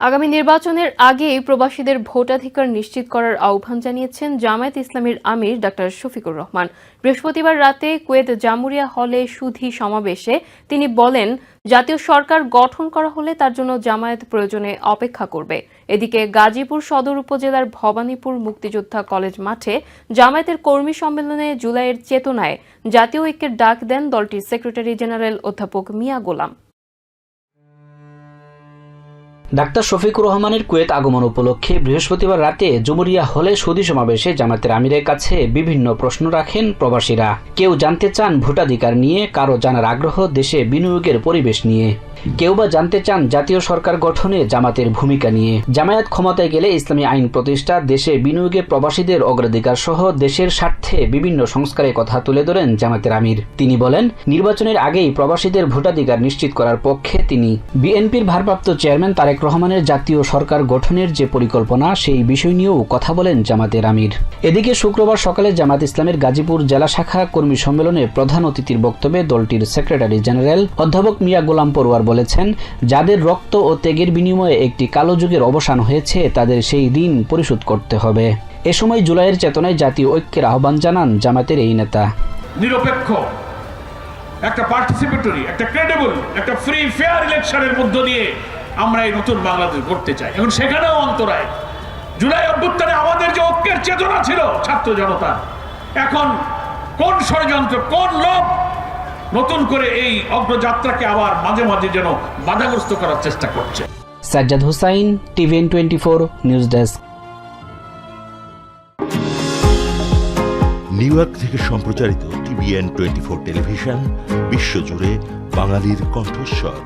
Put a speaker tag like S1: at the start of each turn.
S1: আগামী নির্বাচনের আগেই প্রবাসীদের ভোটাধিকার নিশ্চিত করার আহ্বান জানিয়েছেন জামায়াত ইসলামীর আমির ডাক্তার শফিকুর রহমান। বৃহস্পতিবার রাতে কুয়েত জামুরিয়া হলে সুধী সমাবেশে তিনি বলেন, জাতীয় সরকার গঠন করা হলে তার জন্য জামায়াত প্রয়োজনে অপেক্ষা করবে। এদিকে গাজীপুর সদর উপজেলার ভবানীপুর মুক্তিযোদ্ধা কলেজ মাঠে জামায়াতের কর্মী সম্মেলনে জুলাইয়ের চেতনায় জাতীয় ঐক্যের ডাক দেন দলটির সেক্রেটারি জেনারেল অধ্যাপক মিয়া গোলাম।
S2: ডাক্তার শফিকুর রহমানের কুয়েত আগমন উপলক্ষে বৃহস্পতিবার রাতে জুমুরিয়া হলে সুধী সমাবেশে জামায়াতের আমিরের কাছে বিভিন্ন প্রশ্ন রাখেন প্রবাসীরা। কেউ জানতে চান ভোটাধিকার নিয়ে, কারো জানার আগ্রহ দেশে বিনিয়োগের পরিবেশ নিয়ে, কেউ বা জানতে চান জাতীয় সরকার গঠনে জামাতের ভূমিকা নিয়ে। জামায়াত ক্ষমতায় গেলে ইসলামী আইন প্রতিষ্ঠা, দেশে বিনিয়োগে প্রবাসীদের অগ্রাধিকার সহ দেশের স্বার্থে বিভিন্ন সংস্কারের কথা তুলে ধরেন জামায়াতের আমির। তিনি বলেন, নির্বাচনের আগেই প্রবাসীদের ভোটাধিকার নিশ্চিত করার পক্ষে তিনি। বিএনপির ভারপ্রাপ্ত চেয়ারম্যান তারেক রহমানের জাতীয় সরকার গঠনের যে পরিকল্পনা, সেই বিষয় নিয়েও কথা বলেন জামায়াতের আমির। এদিকে শুক্রবার সকালে জামায়াত ইসলামের গাজীপুর জেলা শাখা কর্মী সম্মেলনে প্রধান অতিথির বক্তব্যে দলটির সেক্রেটারি জেনারেল অধ্যাপক মিয়া গোলাম পরোয়ার বলেছেন, যাদের রক্ত ও ত্যাগের বিনিময়ে একটি কালো যুগের অবসান হয়েছে, তাদের সেই ঋণ পরিশোধ করতে হবে। এ সময় জুলাইয়ের চেতনায় জাতীয় ঐক্যের আহ্বান জানান জামায়াতের এই নেতা।
S3: নিরপেক্ষ একটা পার্টিসিপেটরি, একটা ক্রেডিবল, একটা ফ্রি ফেয়ার ইলেকশনের মধ্য দিয়ে আমরা এই নতুন বাংলাদেশ গড়তে চাই। এখন সেখানেও অন্তরায়। জুলাই অভ্যুত্থানে আমাদের যে ঐক্যের চেতনা ছিল ছাত্র জনতা, এখন কোন ষড়যন্ত্র, কোন লোভ নতুন করে এই অগ্রযাত্রাকে আবার মাঝে মাঝে যেন বাধাগ্রস্ত করার চেষ্টা করছে।
S2: Sajjad Hussain, TVN 24 news desk.
S4: New York থেকে সম্প্রচারিত টিভিএন 24 টেলিভিশন বিশ্বজুড়ে বাঙালির কণ্ঠস্বর।